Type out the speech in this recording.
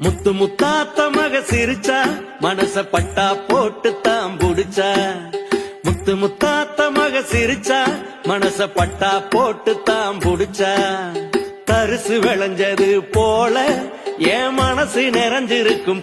முத்து முத்தாத்த மக சிரிச்சா மனச பட்டா போட்டு தான் புடிச்சா. முத்து முத்தாத்த மக சிரிச்சா மனச பட்டா போட்டு தான் புடிச்சா. தரிசு விளைஞ்சது போல என் மனசு நிறைஞ்சிருக்கும்.